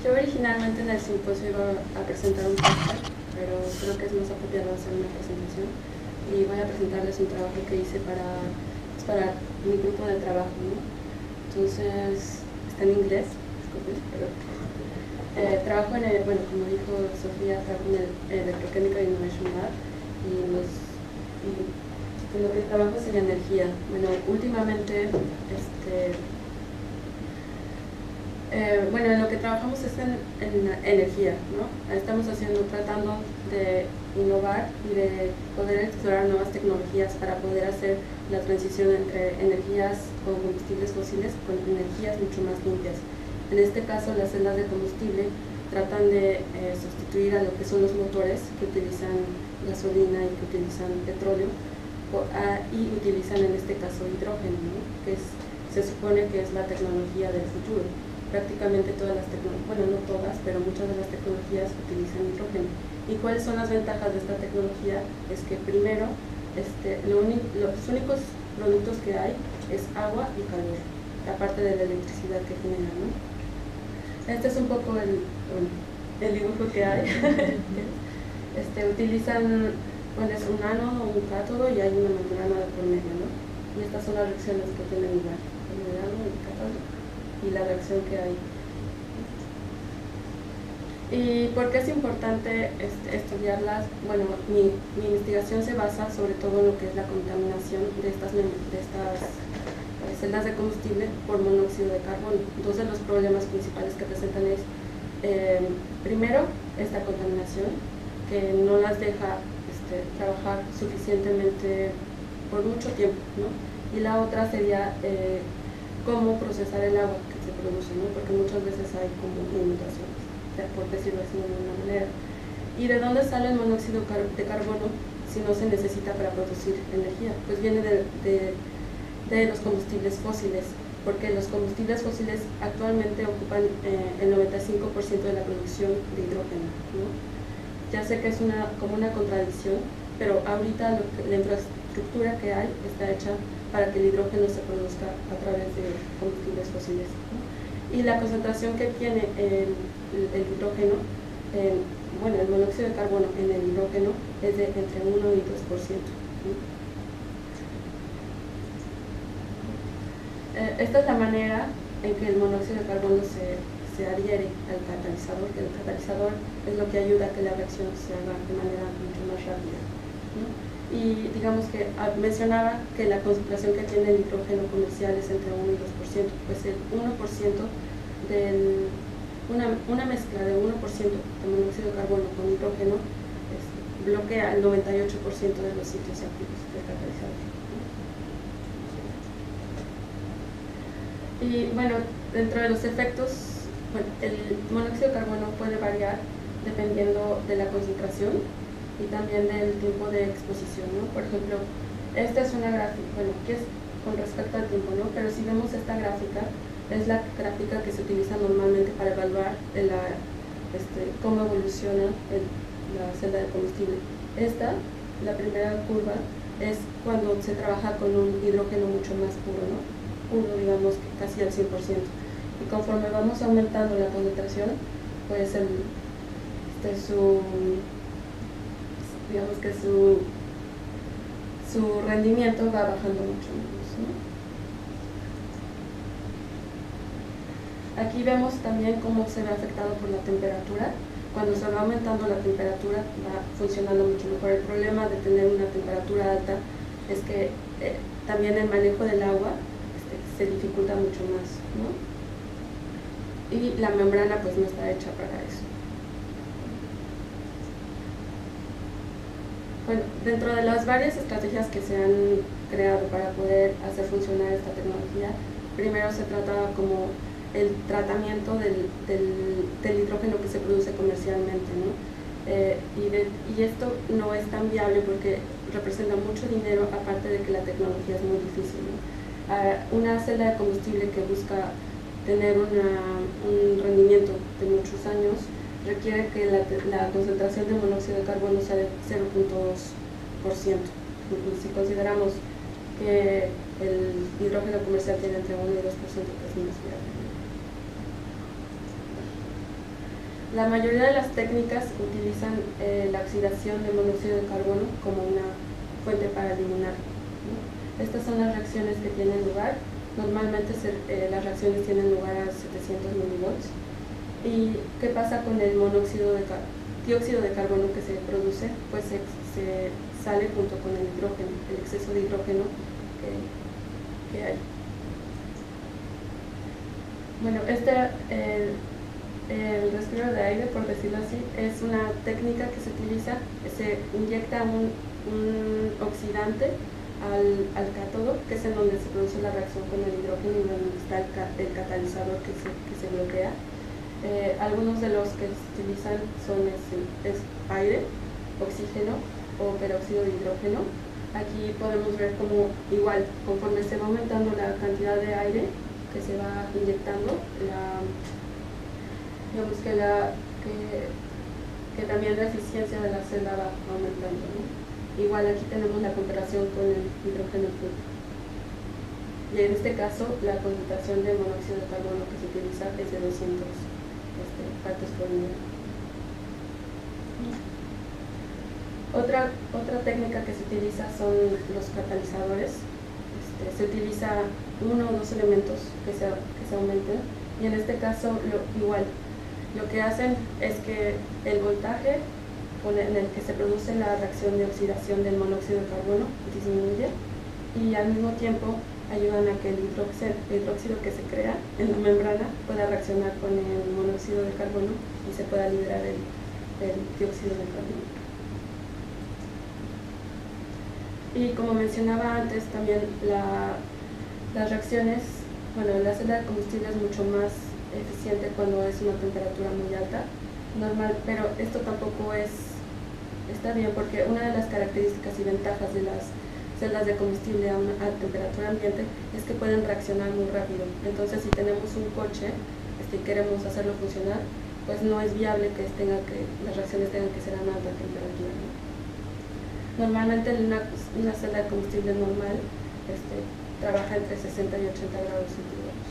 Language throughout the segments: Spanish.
Yo originalmente en el simposio iba a presentar un paper, pero creo que es más apropiado hacer una presentación y voy a presentarles un trabajo que hice para mi grupo de trabajo, ¿no? Entonces, está en inglés, disculpen, pero trabajo en el, bueno, como dijo Sofía, trabajo en el Electrochemical Innovation Lab y lo que trabajo es en energía. Bueno, últimamente, bueno, en lo que trabajamos es en energía, ¿no? Estamos tratando de innovar y de poder explorar nuevas tecnologías para poder hacer la transición entre energías con combustibles fósiles con energías mucho más limpias. En este caso, las celdas de combustible tratan de sustituir a lo que son los motores que utilizan gasolina y que utilizan petróleo y utilizan en este caso hidrógeno, ¿no? Que se supone que es la tecnología del futuro. Prácticamente todas las tecnologías, bueno, no todas, pero muchas de las tecnologías utilizan hidrógeno. ¿Y cuáles son las ventajas de esta tecnología? Es que primero, los únicos productos que hay es agua y calor, aparte de la electricidad que genera, ¿no? Este es un poco el dibujo que hay. Utilizan, bueno, es un ánodo o un cátodo y hay una membrana de por medio, ¿no? Y estas son las reacciones que tienen lugar, el ánodo y el cátodo, y la reacción que hay. ¿Y por qué es importante estudiarlas? Bueno, mi investigación se basa sobre todo en lo que es la contaminación de estas celdas de combustible por monóxido de carbono. Dos de los problemas principales que presentan es, primero, esta contaminación, que no las deja trabajar suficientemente por mucho tiempo, ¿no? Y la otra sería cómo procesar el agua que se produce, ¿no? Porque muchas veces hay como limitaciones, por decirlo así de alguna manera. ¿Y de dónde sale el monóxido de carbono si no se necesita para producir energía? Pues viene de los combustibles fósiles, porque los combustibles fósiles actualmente ocupan el 95% de la producción de hidrógeno, ¿no? Ya sé que es como una contradicción, pero ahorita la infraestructura que hay está hecha para que el hidrógeno se produzca a través de combustibles fósiles, ¿no? Y la concentración que tiene el hidrógeno, bueno, el monóxido de carbono en el hidrógeno es de entre 1 y 2%, ¿no? Esta es la manera en que el monóxido de carbono se adhiere al catalizador, que el catalizador es lo que ayuda a que la reacción se haga de manera mucho más rápida, ¿no? Y digamos que mencionaba que la concentración que tiene el hidrógeno comercial es entre 1 y 2%, pues el 1% una mezcla de 1% de monóxido de carbono con hidrógeno bloquea el 98% de los sitios activos del catalizador. Y bueno, dentro de los efectos, bueno, el monóxido de carbono puede variar dependiendo de la concentración y también del tiempo de exposición, ¿no? Por ejemplo, esta es una gráfica, bueno, que es con respecto al tiempo, ¿no? Pero si vemos esta gráfica, es la gráfica que se utiliza normalmente para evaluar cómo evoluciona la celda de combustible. La primera curva, es cuando se trabaja con un hidrógeno mucho más puro, ¿no? Puro, digamos, que casi al 100%. Y conforme vamos aumentando la concentración, pues digamos que su rendimiento va bajando mucho menos, ¿no? Aquí vemos también cómo se ve afectado por la temperatura. Cuando se va aumentando la temperatura va funcionando mucho mejor. El problema de tener una temperatura alta es que también el manejo del agua se dificulta mucho más, ¿no? Y la membrana pues no está hecha para eso. Bueno, dentro de las varias estrategias que se han creado para poder hacer funcionar esta tecnología, primero se trata como el tratamiento del hidrógeno que se produce comercialmente, ¿no? Y esto no es tan viable porque representa mucho dinero, aparte de que la tecnología es muy difícil, ¿no? Una celda de combustible que busca tener un rendimiento de muchos años requiere que la concentración de monóxido de carbono sea de 0.2%. Si consideramos que el hidrógeno comercial tiene entre 1 y 2%, que es menos viable. La mayoría de las técnicas utilizan la oxidación de monóxido de carbono como una fuente para eliminar, ¿no? Estas son las reacciones que tienen lugar. Normalmente las reacciones tienen lugar a 700 milivolts. ¿Y qué pasa con el dióxido de carbono que se produce? Pues se sale junto con el hidrógeno, el exceso de hidrógeno que hay. Bueno, el respiro de aire, por decirlo así, es una técnica que se utiliza, se inyecta un oxidante al cátodo, que es en donde se produce la reacción con el hidrógeno y donde está el catalizador que se bloquea. Algunos de los que se utilizan son aire, oxígeno o peróxido de hidrógeno. Aquí podemos ver como igual, conforme se va aumentando la cantidad de aire que se va inyectando, digamos que también la eficiencia de la celda va aumentando, ¿no? Igual aquí tenemos la comparación con el hidrógeno puro. Y en este caso la concentración de monóxido de carbono que se utiliza es de 200 partes por millón. Otra técnica que se utiliza son los catalizadores. Se utiliza uno o dos elementos que se aumenten, y en este caso lo que hacen es que el voltaje en el que se produce la reacción de oxidación del monóxido de carbono disminuye, y al mismo tiempo ayudan a que el hidróxido que se crea en la membrana pueda reaccionar con el monóxido de carbono y se pueda liberar el dióxido de carbono. Y como mencionaba antes, también las reacciones, bueno, la celda de combustible es mucho más eficiente cuando es una temperatura muy alta, pero esto tampoco está bien, porque una de las características y ventajas de las celdas de combustible a temperatura ambiente es que pueden reaccionar muy rápido. Entonces, si tenemos un coche y queremos hacerlo funcionar, pues no es viable que las reacciones tengan que ser a alta temperatura, ¿no? Normalmente una celda de combustible normal trabaja entre 60 y 80 grados centígrados.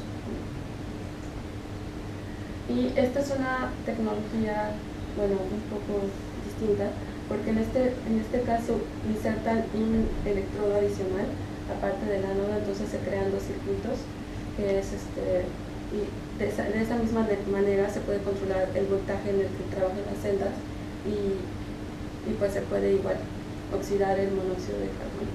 Y esta es una tecnología, bueno, un poco distinta, porque en este caso insertan un electrodo adicional aparte del ánodo, entonces se crean dos circuitos, y de esa misma manera se puede controlar el voltaje en el que trabajan las celdas, y pues se puede igual oxidar el monóxido de carbono.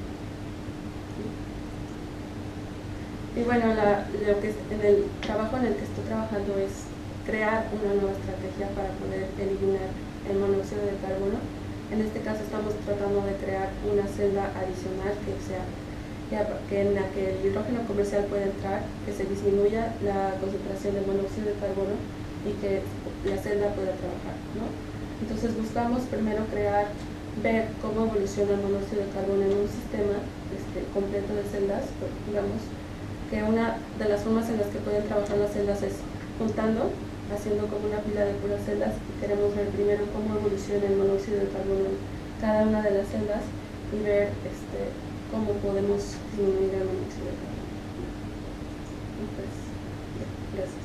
Y bueno, en el trabajo en el que estoy trabajando es crear una nueva estrategia para poder eliminar el monóxido de carbono. En este caso estamos tratando de crear una celda adicional en la que el hidrógeno comercial pueda entrar, que se disminuya la concentración de monóxido de carbono y que la celda pueda trabajar, ¿no? Entonces buscamos primero ver cómo evoluciona el monóxido de carbono en un sistema completo de celdas. Digamos que una de las formas en las que pueden trabajar las celdas es juntando, haciendo como una pila de puras celdas, y queremos ver primero cómo evoluciona el monóxido de carbono en cada una de las celdas y ver cómo podemos disminuir el monóxido de carbono. Entonces, gracias.